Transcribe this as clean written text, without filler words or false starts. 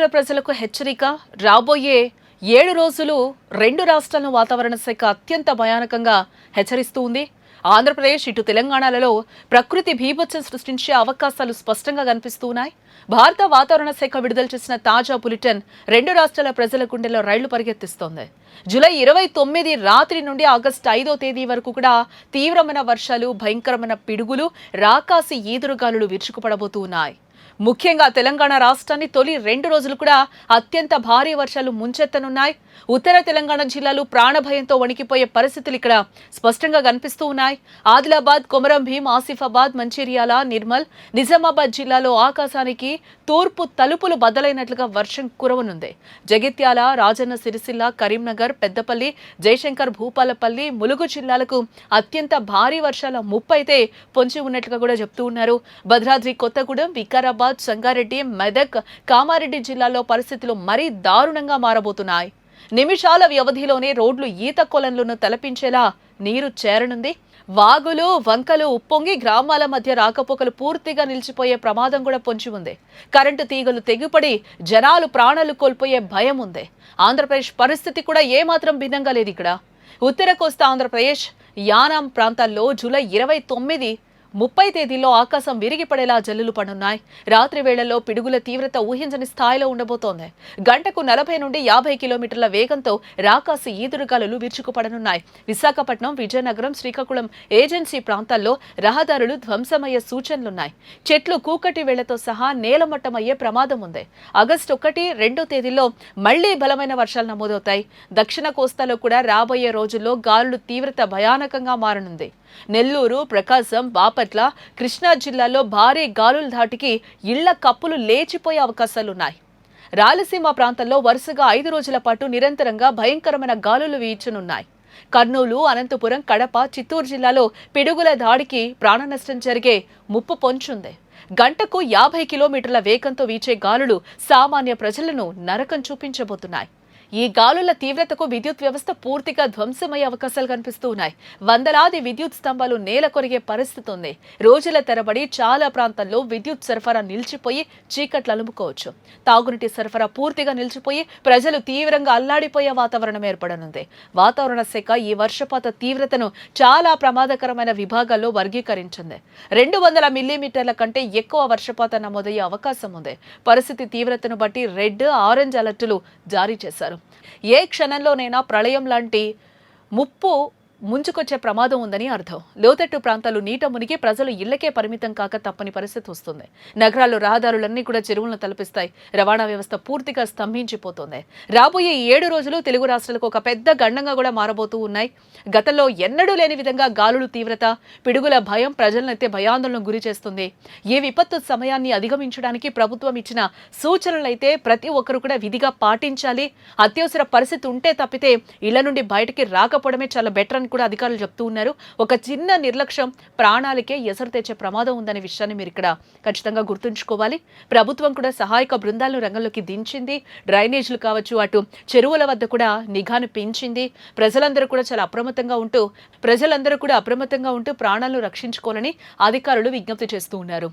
రాష్ట్రాల ప్రజలకు హెచ్చరిక. రాబోయే 7 రోజులు 2 రాష్ట్రాల వాతావరణ శాఖ అత్యంత భయానకంగా హెచ్చరిస్తూ ఉంది. ఆంధ్రప్రదేశ్ ఇటు తెలంగాణలలో ప్రకృతి బీభత్సం సృష్టించే అవకాశాలు స్పష్టంగా కనిపిస్తున్నాయి. భారత వాతావరణ శాఖ విడుదల చేసిన తాజా బులెటిన్ 2 రాష్ట్రాల ప్రజల గుండెల్లో రైళ్లు పరిగెత్తిస్తోంది. జూలై 29 రాత్రి నుండి ఆగస్టు 5వ తేదీ వరకు కూడా తీవ్రమైన వర్షాలు, భయంకరమైన పిడుగులు, రాకాసి ఈదురుగాలులు విరుచుకుపడబోతున్నాయి. ముఖ్యంగా తెలంగాణ రాష్ట్రాన్ని తొలి 2 రోజులు కూడా అత్యంత భారీ వర్షాలు ముంచెత్తనున్నాయి. ఉత్తర తెలంగాణ జిల్లాలు ప్రాణభయంతో వణికిపోయే పరిస్థితులు ఇక్కడ స్పష్టంగా కనిపిస్తూ ఉన్నాయి. ఆదిలాబాద్, కొమరం భీం, ఆసిఫాబాద్, మంచిర్యాల, నిర్మల్, నిజామాబాద్ జిల్లాలో ఆకాశానికి తూర్పు తలుపులు బద్దలైనట్లుగా వర్షం కురవనుంది. జగిత్యాల, రాజన్న సిరిసిల్ల, కరీంనగర్, పెద్దపల్లి, జయశంకర్, భూపాలపల్లి, ములుగు జిల్లాలకు అత్యంత భారీ వర్షాల ముప్పు అయితే పొంచి ఉన్నట్లుగా కూడా చెప్తూ ఉన్నారు. భద్రాద్రి కొత్తగూడెం, వికారాబాద్, సంగారెడ్డి, మెదక్, కామారెడ్డి జిల్లాల్లో పరిస్థితులు మరీ దారుణంగా మారబోతున్నాయి. నిమిషాల వ్యవధిలోనే రోడ్లు ఈత కొలన్లను తలపించేలా నీరు చేరనుంది. వాగులు, వంకలు ఉప్పొంగి గ్రామాల మధ్య రాకపోకలు పూర్తిగా నిలిచిపోయే ప్రమాదం కూడా పొంచి ఉంది. కరెంటు తీగలు తెగిపడి జనాలు ప్రాణాలు కోల్పోయే భయం ఉంది. ఆంధ్రప్రదేశ్ పరిస్థితి కూడా ఏమాత్రం భిన్నంగా లేదు. ఇక్కడ ఉత్తర కోస్తా ఆంధ్రప్రదేశ్, యానాం ప్రాంతాల్లో జూలై 29, 30 తేదీల్లో ఆకాశం విరిగిపడేలా జల్లులు పడున్నాయి. రాత్రి వేళల్లో పిడుగుల తీవ్రత ఊహించని స్థాయిలో ఉండబోతోంది. గంటకు 40 నుండి 50 కిలోమీటర్ల వేగంతో రాకాసి ఈదురుగాలులు విరుచుకుపడనున్నాయి. విశాఖపట్నం, విజయనగరం, శ్రీకాకుళం ఏజెన్సీ ప్రాంతాల్లో రహదారులు ధ్వంసమయ్యే సూచనలున్నాయి. చెట్లు కూకటి వేళ్లతో సహా నేలమట్టమయ్యే ప్రమాదం ఉంది. ఆగస్టు 1, 2 తేదీల్లో మళ్లీ బలమైన వర్షాలు నమోదవుతాయి. దక్షిణ కోస్తాలో కూడా రాబోయే రోజుల్లో గాలులు తీవ్రత భయానకంగా మారనుంది. నెల్లూరు, ప్రకాశం, బాపట్ల, కృష్ణా జిల్లాల్లో భారీ గాలుల ధాటికి ఇళ్ల కప్పులు లేచిపోయే అవకాశాలున్నాయి. రాయలసీమ ప్రాంతంలో వరుసగా 5 రోజుల పాటు నిరంతరంగా భయంకరమైన గాలులు వీచనున్నాయి. కర్నూలు, అనంతపురం, కడప, చిత్తూరు జిల్లాలో పిడుగుల దాడికి ప్రాణనష్టం జరిగే ముప్పు పొంచుంది. గంటకు 50 కిలోమీటర్ల వేగంతో వీచే గాలులు సామాన్య ప్రజలను నరకం చూపించబోతున్నాయి. ఈ గాలుల తీవ్రతకు విద్యుత్ వ్యవస్థ పూర్తిగా ధ్వంసమయ్యే అవకాశాలు కనిపిస్తూ ఉన్నాయి. వందలాది విద్యుత్ స్తంభాలు నేల కొరిగే పరిస్థితి ఉంది. రోజుల తరబడి చాలా ప్రాంతాల్లో విద్యుత్ సరఫరా నిలిచిపోయి చీకట్లు అలుముకోవచ్చు. తాగునీటి సరఫరా పూర్తిగా నిలిచిపోయి ప్రజలు తీవ్రంగా అల్లాడిపోయే వాతావరణం ఏర్పడనుంది. వాతావరణ శాఖ ఈ వర్షపాత తీవ్రతను చాలా ప్రమాదకరమైన విభాగాల్లో వర్గీకరించింది. 200 మిల్లీమీటర్ల కంటే ఎక్కువ వర్షపాతం నమోదయ్యే అవకాశం ఉంది. పరిస్థితి తీవ్రతను బట్టి రెడ్, ఆరెంజ్ అలర్టులు జారీ చేశారు. ఏ క్షణంలోనైనా ప్రళయం లాంటి ముప్పు ముంచుకొచ్చే ప్రమాదం ఉందని అర్థం. లోతట్టు ప్రాంతాలు నీట మునిగి ప్రజలు ఇళ్లకే పరిమితం కాక తప్పని పరిస్థితి వస్తుంది. నగరాల్లో రహదారులన్నీ కూడా చెరువులను తలపిస్తాయి. రవాణా వ్యవస్థ పూర్తిగా స్తంభించిపోతుంది. రాబోయే 7 రోజులు తెలుగు రాష్ట్రాలకు ఒక పెద్ద గండంగా కూడా మారబోతూ ఉన్నాయి. గతంలో ఎన్నడూ లేని విధంగా గాలులు తీవ్రత, పిడుగుల భయం ప్రజలనైతే భయాందోళనకు గురి చేస్తుంది. ఈ విపత్తు సమయాన్ని అధిగమించడానికి ప్రభుత్వం ఇచ్చిన సూచనలైతే ప్రతి ఒక్కరు కూడా విధిగా పాటించాలి. అత్యవసర పరిస్థితి ఉంటే తప్పితే ఇళ్ల నుండి బయటికి రాకపోవడమే చాలా బెటర్ అని కూడా అధికారులు చెప్తూ ఉన్నారు. ఒక చిన్న నిర్లక్ష్యం ప్రాణాలకే ఎసరు తెచ్చే ప్రమాదం ఉందనే విషయాన్ని మీరు ఇక్కడ ఖచ్చితంగా గుర్తుంచుకోవాలి. ప్రభుత్వం కూడా సహాయక బృందాలను రంగంలోకి దించింది. డ్రైనేజీలు కావచ్చు, అటు చెరువుల వద్ద కూడా నిఘాను పెంచింది. ప్రజలందరూ కూడా చాలా అప్రమత్తంగా ఉంటూ ప్రాణాలను రక్షించుకోవాలని అధికారులు విజ్ఞప్తి చేస్తూ ఉన్నారు.